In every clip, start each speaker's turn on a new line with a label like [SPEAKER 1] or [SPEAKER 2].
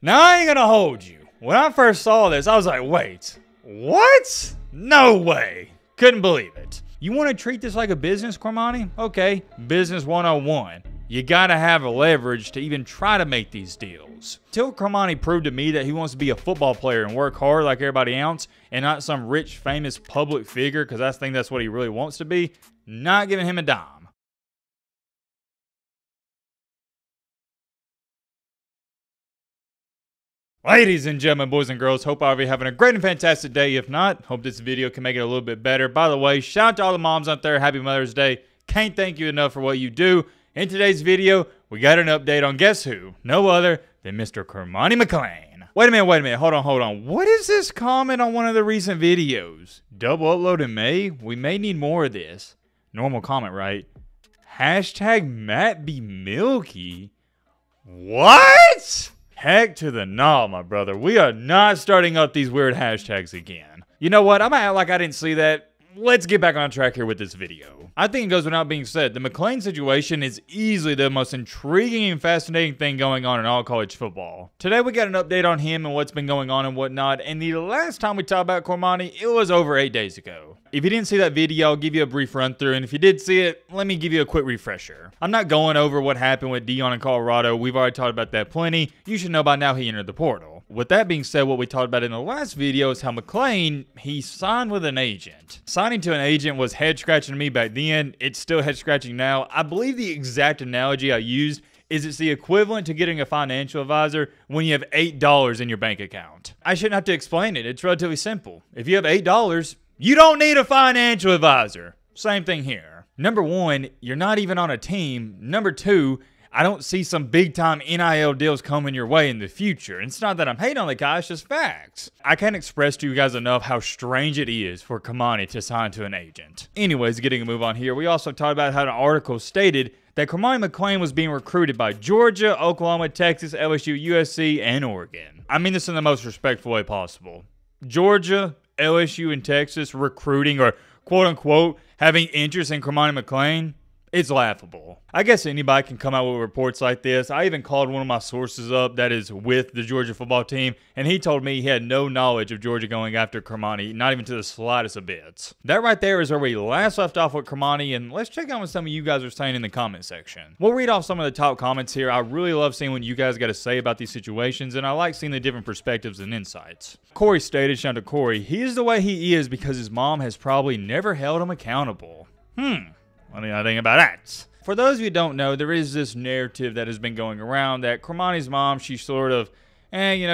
[SPEAKER 1] Now, I ain't gonna hold you. When I first saw this, I was like, wait, what? No way. Couldn't believe it. You want to treat this like a business, Cormani? Okay, business 101. You gotta have a leverage to even try to make these deals. Till Cormani proved to me that he wants to be a football player and work hard like everybody else and not some rich, famous public figure, because I think that's what he really wants to be, not giving him a dime. Ladies and gentlemen, boys and girls, hope all of you are having a great and fantastic day. If not, hope this video can make it a little bit better. By the way, shout out to all the moms out there. Happy Mother's Day. Can't thank you enough for what you do. In today's video, we got an update on guess who? No other than Mr. Cormani McClain. Wait a minute. Hold on. What is this comment on one of the recent videos? Double upload in May? We may need more of this. Normal comment, right? Hashtag Matt be milky. What? Heck to the no, my brother. We are not starting up these weird hashtags again. You know what? I'm gonna act like I didn't see that. Let's get back on track here with this video. I think it goes without being said, the McClain situation is easily the most intriguing and fascinating thing going on in all college football. Today we got an update on him and what's been going on and whatnot, and the last time we talked about Cormani, it was over 8 days ago. If you didn't see that video, I'll give you a brief run through, and if you did see it, let me give you a quick refresher. I'm not going over what happened with Dion in Colorado. We've already talked about that plenty. You should know by now he entered the portal. With that being said, what we talked about in the last video is how McClain, he signed with an agent. Signing to an agent was head-scratching to me back then. It's still head-scratching now. I believe the exact analogy I used is it's the equivalent to getting a financial advisor when you have $8 in your bank account. I shouldn't have to explain it. It's relatively simple. If you have $8, you don't need a financial advisor. Same thing here. Number one, you're not even on a team. Number two, I don't see some big-time NIL deals coming your way in the future. And it's not that I'm hating on the guy, it's just facts. I can't express to you guys enough how strange it is for Cormani to sign to an agent. Anyways, getting a move on here, we also talked about how an article stated that Cormani McClain was being recruited by Georgia, Oklahoma, Texas, LSU, USC, and Oregon. I mean this in the most respectful way possible. Georgia, LSU, and Texas recruiting or quote-unquote having interest in Cormani McClain, it's laughable. I guess anybody can come out with reports like this. I even called one of my sources up that is with the Georgia football team, and he told me he had no knowledge of Georgia going after Cormani, not even to the slightest of bits. That right there is where we last left off with Cormani, and let's check out what some of you guys are saying in the comment section. We'll read off some of the top comments here. I really love seeing what you guys got to say about these situations, and I like seeing the different perspectives and insights. Corey stated, shout out to Corey, he is the way he is because his mom has probably never held him accountable. What do you think about that? For those of you who don't know, there is this narrative that has been going around that Cormani's mom, she's sort of,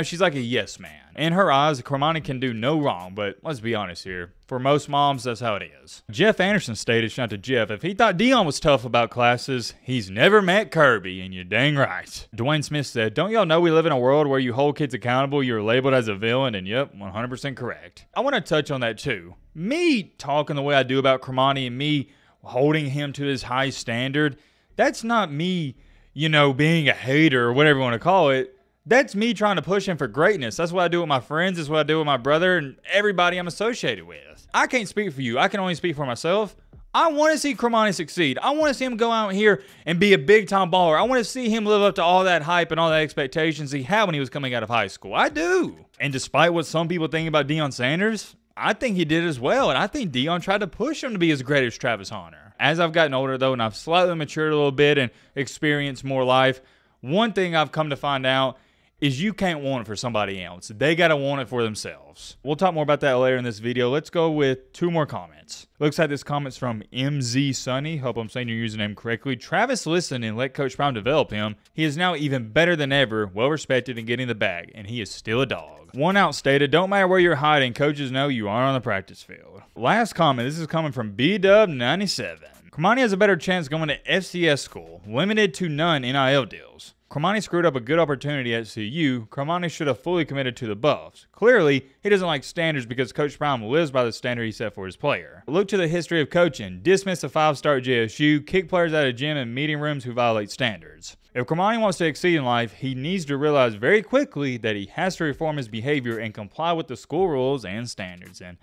[SPEAKER 1] she's like a yes man. In her eyes, Cormani can do no wrong, but let's be honest here. For most moms, that's how it is. Jeff Anderson stated, shout out to Jeff, if he thought Dion was tough about classes, he's never met Kirby, and you're dang right. Dwayne Smith said, don't y'all know we live in a world where you hold kids accountable, you're labeled as a villain, and yep, 100% correct. I want to touch on that too. Me talking the way I do about Cormani and me holding him to his high standard, that's not me, being a hater or whatever you want to call it. That's me trying to push him for greatness. That's what I do with my friends. That's what I do with my brother and everybody I'm associated with. I can't speak for you. I can only speak for myself. I want to see Cormani succeed. I want to see him go out here and be a big-time baller. I want to see him live up to all that hype and all that expectations he had when he was coming out of high school. I do. And despite what some people think about Deion Sanders, I think he did as well, and I think Dion tried to push him to be as great as Travis Hunter. As I've gotten older, though, and I've slightly matured a little bit and experienced more life, one thing I've come to find out is you can't want it for somebody else. They got to want it for themselves. We'll talk more about that later in this video. Let's go with 2 more comments. Looks like this comment's from MZ Sunny. Hope I'm saying your username correctly. Travis listened and let Coach Prime develop him. He is now even better than ever, well-respected and getting the bag, and he is still a dog. One out stated, don't matter where you're hiding, coaches know you aren't on the practice field. Last comment, this is coming from BW97. Cormani has a better chance going to FCS school, limited to none NIL deals. Cormani screwed up a good opportunity at CU. Cormani should have fully committed to the Buffs. Clearly, he doesn't like standards because Coach Prime lives by the standard he set for his player. Look to the history of coaching. Dismiss a 5-star at JSU, kick players out of gym and meeting rooms who violate standards. If Cormani wants to exceed in life, he needs to realize very quickly that he has to reform his behavior and comply with the school rules and standards. And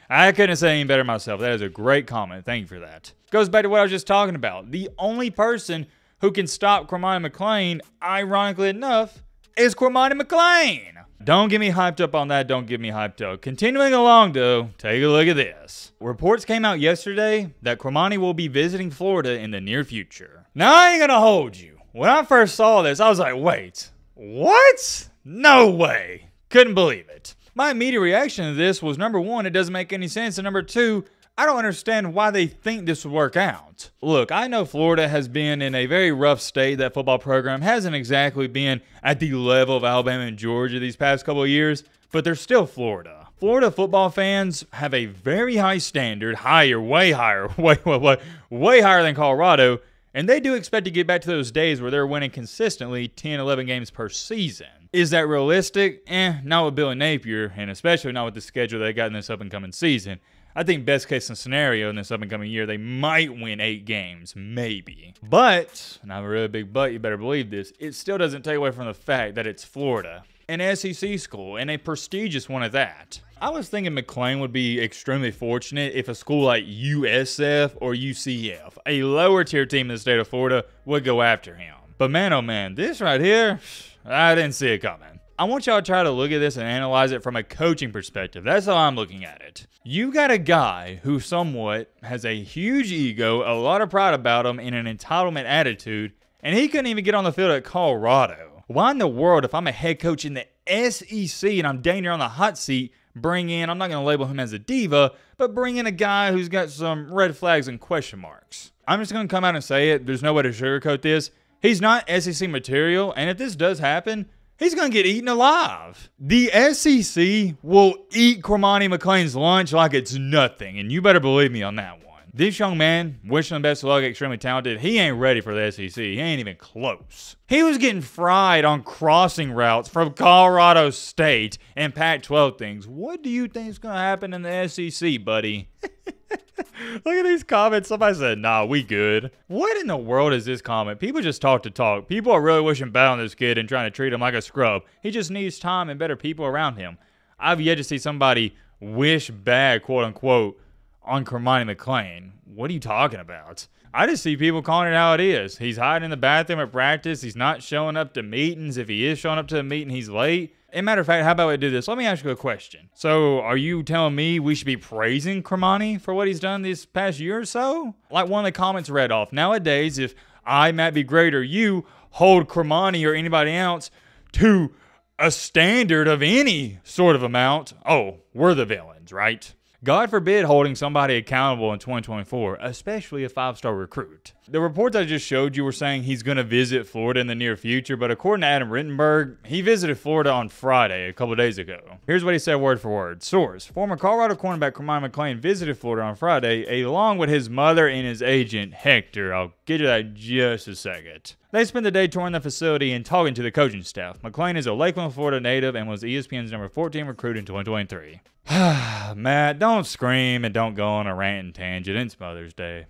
[SPEAKER 1] I couldn't say any better myself. That is a great comment. Thank you for that. Goes back to what I was just talking about. The only person who can stop Cormani McClain, ironically enough, is Cormani McClain. Don't get me hyped up on that. Don't get me hyped up. Continuing along, though, take a look at this. Reports came out yesterday that Cormani will be visiting Florida in the near future. Now, I ain't gonna hold you. When I first saw this, I was like, wait, what? No way. Couldn't believe it. My immediate reaction to this was, number one, it doesn't make any sense, and number two, I don't understand why they think this would work out. Look, I know Florida has been in a very rough state. That football program hasn't exactly been at the level of Alabama and Georgia these past couple of years, but they're still Florida. Florida football fans have a very high standard, way higher than Colorado, and they do expect to get back to those days where they're winning consistently 10, 11 games per season. Is that realistic? Not with Billy Napier, and especially not with the schedule they got in this up-and-coming season. I think best case scenario in this up-and-coming year, they might win 8 games, maybe. But, and I have a really big but, you better believe this, it still doesn't take away from the fact that it's Florida, an SEC school, and a prestigious one at that. I was thinking McClain would be extremely fortunate if a school like USF or UCF, a lower tier team in the state of Florida, would go after him. But man, oh man, this right here, I didn't see it coming. I want y'all to try to look at this and analyze it from a coaching perspective. That's how I'm looking at it. You got a guy who somewhat has a huge ego, a lot of pride about him, and an entitlement attitude, and he couldn't even get on the field at Colorado. Why in the world, if I'm a head coach in the SEC and I'm dang near on the hot seat, bring in, I'm not going to label him as a diva, but bring in a guy who's got some red flags and question marks? I'm just going to come out and say it. There's no way to sugarcoat this. He's not SEC material, and if this does happen, he's going to get eaten alive. The SEC will eat Cormani McClain's lunch like it's nothing, and you better believe me on that one. This young man, wishing him best of luck, extremely talented, he ain't ready for the SEC. He ain't even close. He was getting fried on crossing routes from Colorado State and Pac-12 things. What do you think is going to happen in the SEC, buddy? Look at these comments. Somebody said, nah, we good. What in the world is this comment? People just talk to talk. People are really wishing bad on this kid and trying to treat him like a scrub. He just needs time and better people around him. I've yet to see somebody wish bad, quote unquote, on Cormani McClain. What are you talking about? I just see people calling it how it is. He's hiding in the bathroom at practice. He's not showing up to meetings. If he is showing up to a meeting, he's late. As a matter of fact, how about we do this? Let me ask you a question. So, are you telling me we should be praising Cormani for what he's done this past year or so? Like one of the comments read off. Nowadays, if I, Matt B. Great, or you hold Cormani or anybody else to a standard of any sort of amount, oh, we're the villains, right? God forbid holding somebody accountable in 2024, especially a 5-star recruit. The reports I just showed you were saying he's going to visit Florida in the near future, but according to Adam Rittenberg, he visited Florida on Friday, a couple days ago. Here's what he said word for word. Source: former Colorado cornerback Cormani McClain visited Florida on Friday, along with his mother and his agent, Hector. I'll get to that in just a second. They spent the day touring the facility and talking to the coaching staff. McClain is a Lakeland, Florida native and was ESPN's number 14 recruit in 2023. Matt, don't scream and don't go on a rant and tangent. It's Mother's Day.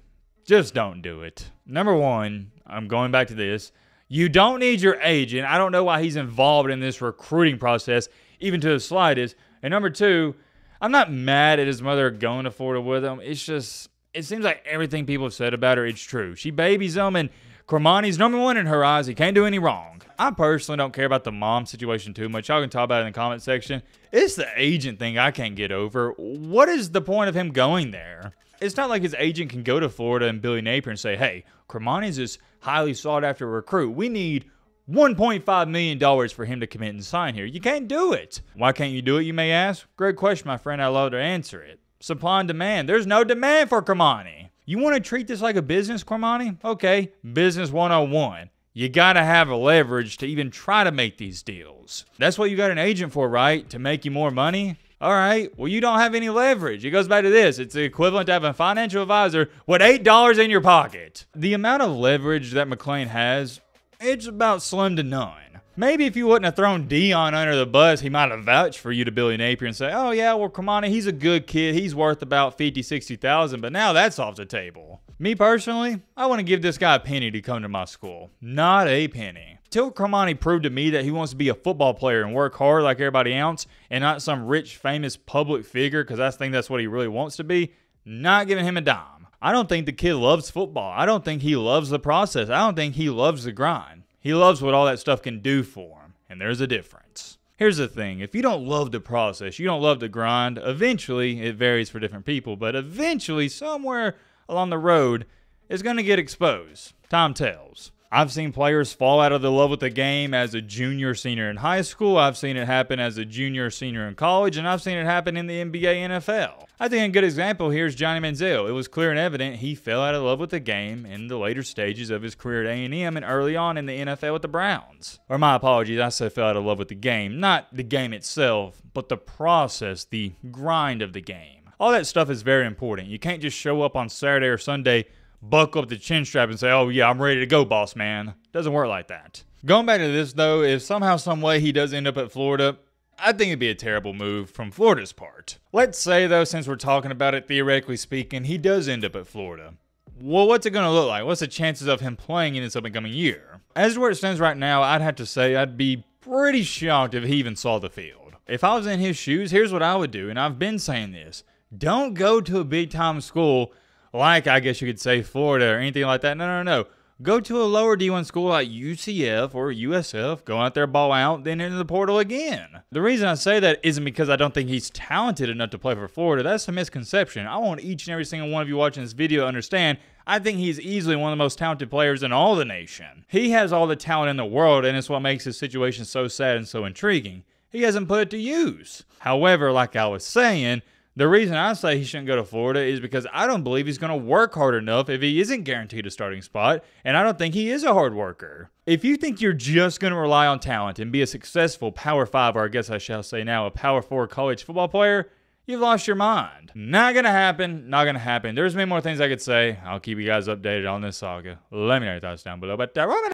[SPEAKER 1] Just don't do it. Number one, I'm going back to this. You don't need your agent. I don't know why he's involved in this recruiting process, even to the slightest. And number two, I'm not mad at his mother going to Florida with him. It's just, it seems like everything people have said about her, it's true. She babies him, and Cormani's number one in her eyes. He can't do any wrong. I personally don't care about the mom situation too much. Y'all can talk about it in the comment section. It's the agent thing I can't get over. What is the point of him going there? It's not like his agent can go to Florida and Billy Napier and say, hey, Cormani's this highly sought after recruit. We need $1.5 million for him to commit and sign here. You can't do it. Why can't you do it, you may ask? Great question, my friend. I'd love to answer it. Supply and demand. There's no demand for Cormani. You want to treat this like a business, Cormani? Okay, business 101. You got to have a leverage to even try to make these deals. That's what you got an agent for, right? To make you more money? All right, well, you don't have any leverage. It goes back to this. It's the equivalent to having a financial advisor with $8 in your pocket. The amount of leverage that McClain has, it's about slim to none. Maybe if you wouldn't have thrown Dion under the bus, he might have vouched for you to Billy Napier and say, oh, yeah, well, Cormani, he's a good kid. He's worth about $50,000, $60,000, but now that's off the table. Me personally, I want to give this guy a penny to come to my school. Not a penny. Till Cormani proved to me that he wants to be a football player and work hard like everybody else and not some rich, famous public figure, because I think that's what he really wants to be, not giving him a dime. I don't think the kid loves football. I don't think he loves the process. I don't think he loves the grind. He loves what all that stuff can do for him. and there's a difference. Here's the thing, if you don't love the process, you don't love the grind, eventually, it varies for different people, but eventually, somewhere along the road, it's going to get exposed. Time tells. I've seen players fall out of the love with the game as a junior, senior in high school. I've seen it happen as a junior, senior in college, and I've seen it happen in the NBA, NFL. I think a good example here is Johnny Manziel. It was clear and evident he fell out of love with the game in the later stages of his career at A&M and early on in the NFL with the Browns. Or my apologies, I said fell out of love with the game. Not the game itself, but the process, the grind of the game. All that stuff is very important. You can't just show up on Saturday or Sunday, buckle up the chin strap and say, oh yeah, I'm ready to go, boss man. Doesn't work like that. Going back to this though, if somehow, some way he does end up at Florida, I think it'd be a terrible move from Florida's part. Let's say though, since we're talking about it theoretically speaking, he does end up at Florida. Well, what's it going to look like? What's the chances of him playing in this up-and-coming year? As to where it stands right now, I'd have to say I'd be pretty shocked if he even saw the field. If I was in his shoes, here's what I would do, and I've been saying this. Don't go to a big-time school like, I guess you could say, Florida or anything like that. No. Go to a lower D1 school like UCF or USF, go out there, ball out, then into the portal again. The reason I say that isn't because I don't think he's talented enough to play for Florida. That's a misconception. I want each and every single one of you watching this video to understand I think he's easily one of the most talented players in all the nation. He has all the talent in the world, and it's what makes his situation so sad and so intriguing. He hasn't put it to use. However, like I was saying, the reason I say he shouldn't go to Florida is because I don't believe he's going to work hard enough if he isn't guaranteed a starting spot, and I don't think he is a hard worker. If you think you're just going to rely on talent and be a successful Power 5, or I guess I shall say now a Power 4 college football player, you've lost your mind. Not going to happen. Not going to happen. There's many more things I could say. I'll keep you guys updated on this saga. Let me know your thoughts down below. But